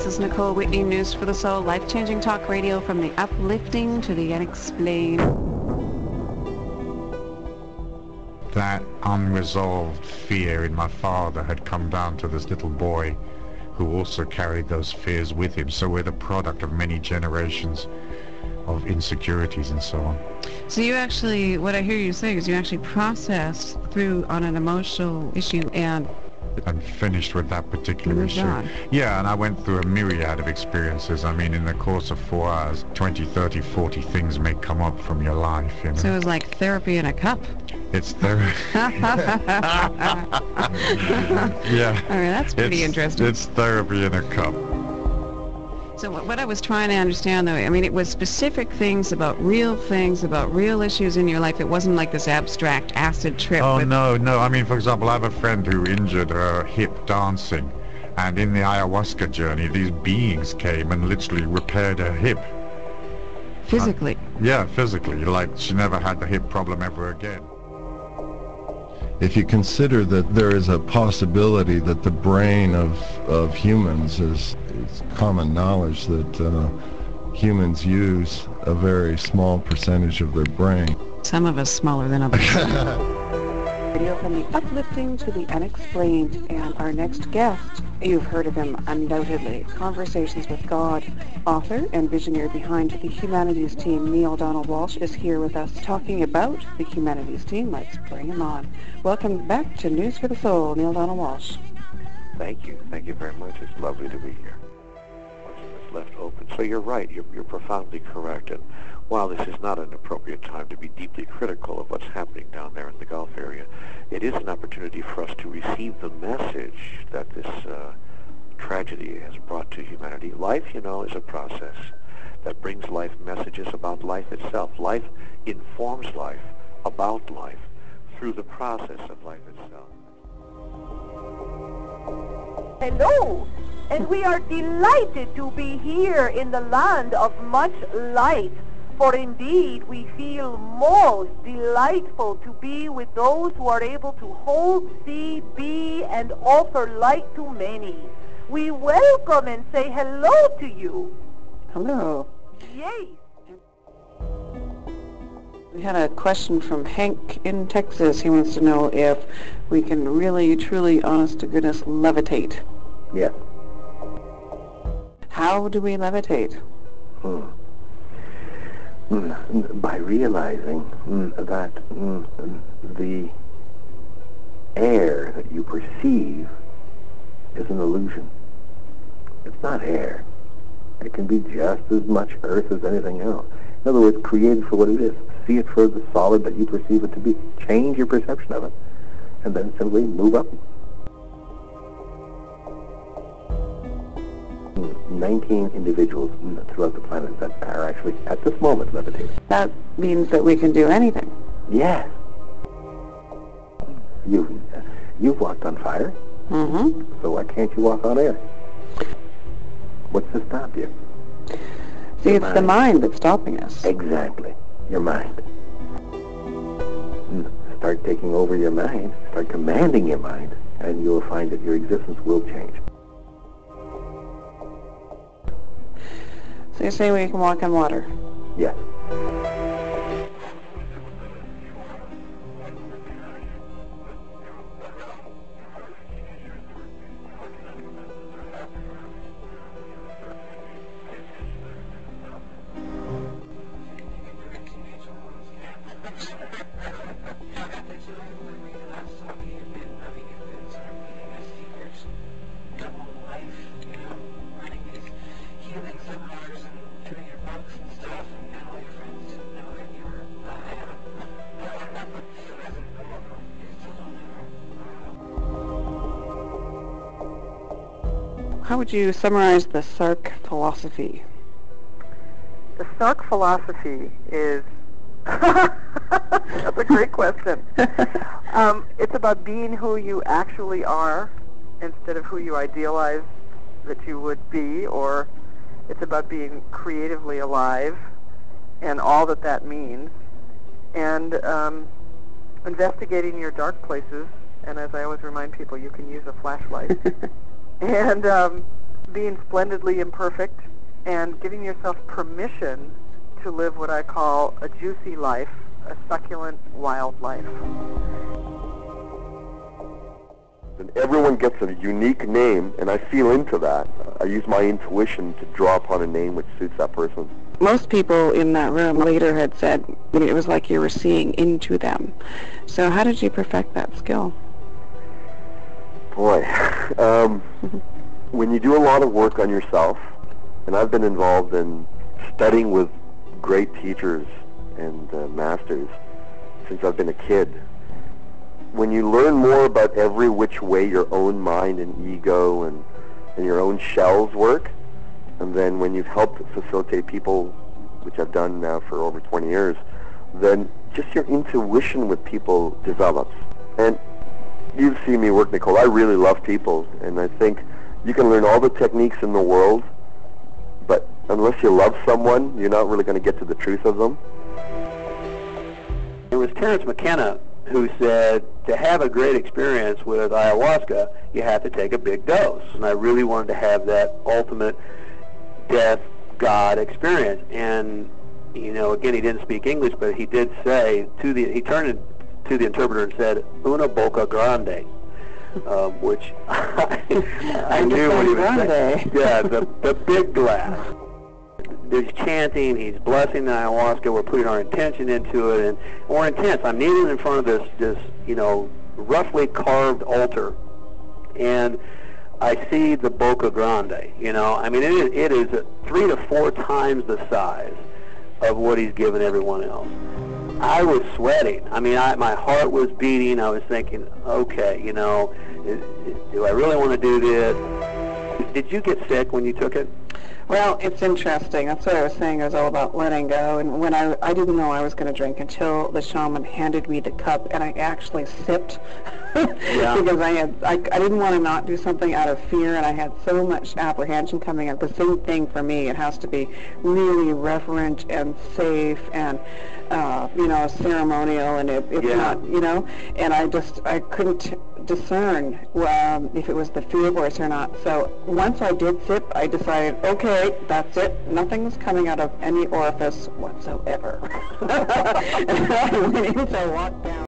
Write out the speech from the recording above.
This is Nicole Whitney, News for the Soul, life-changing talk radio from the uplifting to the unexplained. That unresolved fear in my father had come down to this little boy who also carried those fears with him. So we're the product of many generations of insecurities and so on. So you actually, what I hear you saying is you actually processed through on an emotional issue and finished with that particular issue. On. Yeah, and I went through a myriad of experiences. I mean, in the course of 4 hours, 20, 30, 40 things may come up from your life, you know? So it was like therapy in a cup. It's therapy. Yeah. I mean, that's pretty interesting. It's therapy in a cup. So what I was trying to understand, though, I mean, it was specific things, about real issues in your life. It wasn't like this abstract acid trip. Oh, no. I mean, for example, I have a friend who injured her hip dancing. And in the ayahuasca journey, these beings came and literally repaired her hip. Physically? Yeah, physically. Like, she never had the hip problem ever again. If you consider that there is a possibility that the brain of humans is common knowledge that humans use a very small percentage of their brain. Some of us smaller than others. Radio from the uplifting to the unexplained, and our next guest, you've heard of him undoubtedly, Conversations with God. Author and visionary behind the Humanities Team, Neale Donald Walsh, is here with us talking about the Humanities Team. Let's bring him on. Welcome back to News for the Soul, Neale Donald Walsh. Thank you very much. It's lovely to be here. It's left open. So you're right. You're profoundly correct. And while this is not an appropriate time to be deeply critical of what's happening down there in the Gulf area, it is an opportunity for us to receive the message that this tragedy has brought to humanity. Life, you know, is a process that brings life messages about life itself. Life informs life about life through the process of life itself. Hello, and we are delighted to be here in the land of much light. For indeed, we feel most delightful to be with those who are able to hold, see, be, and offer light to many. We welcome and say hello to you. Hello. Yay. We had a question from Hank in Texas. He wants to know if we can really, truly, honest to goodness, levitate. Yes. How do we levitate? By realizing that the air that you perceive is an illusion. It's not air. It can be just as much earth as anything else. In other words, create it for what it is. See it for the solid that you perceive it to be. Change your perception of it. And then simply move up. 19 individuals throughout the planet that are actually, at this moment, levitating. That means that we can do anything. Yes. You've walked on fire. Mm-hmm. So why can't you walk on air? What's to stop you? See, it's the mind that's stopping us. Exactly. Your mind. Start taking over your mind. Start commanding your mind, and you'll find that your existence will change. So you say we can walk on water? Yes. How would you summarize the Sark philosophy? The Sark philosophy is... That's a great question. It's about being who you actually are instead of who you idealize that you would be, or it's about being creatively alive and all that that means, and investigating your dark places. And as I always remind people, you can use a flashlight. And being splendidly imperfect and giving yourself permission to live what I call a juicy life, a succulent, wild life. And everyone gets a unique name, and I feel into that. I use my intuition to draw upon a name which suits that person. Most people in that room later had said it was like you were seeing into them. So how did you perfect that skill? Boy, when you do a lot of work on yourself, and I've been involved in studying with great teachers and masters since I've been a kid, when you learn more about every which way your own mind and ego and your own shells work, and then when you've helped facilitate people, which I've done now for over 20 years, then just your intuition with people develops. And you've seen me work, Nicole. I really love people, and I think you can learn all the techniques in the world, but unless you love someone, you're not really going to get to the truth of them. It was Terence McKenna who said, to have a great experience with ayahuasca, you have to take a big dose. And I really wanted to have that ultimate death God experience. And, you know, again, he didn't speak English, but he did say, he turned to the interpreter and said, "Una boca grande," which I knew what he was saying. Yeah, the big glass. There's chanting, he's blessing the ayahuasca, we're putting our intention into it, and we're intense. I'm kneeling in front of this, you know, roughly carved altar, and I see the Boca Grande, you know. I mean, it is 3 to 4 times the size of what he's given everyone else. I was sweating. I mean, my heart was beating. I was thinking, okay, you know, do I really want to do this? Did you get sick when you took it? Well, it's interesting. That's what I was saying. It was all about letting go. And when I didn't know I was going to drink until the shaman handed me the cup, and I actually sipped because I didn't want to not do something out of fear, and I had so much apprehension coming up. The same thing for me. It has to be really reverent and safe and you know, ceremonial, and it's not, you know. And I couldn't discern if it was the fear voice or not. So once I did sip, I decided, okay, that's it. Nothing's coming out of any orifice whatsoever. And I went in, so I walked down.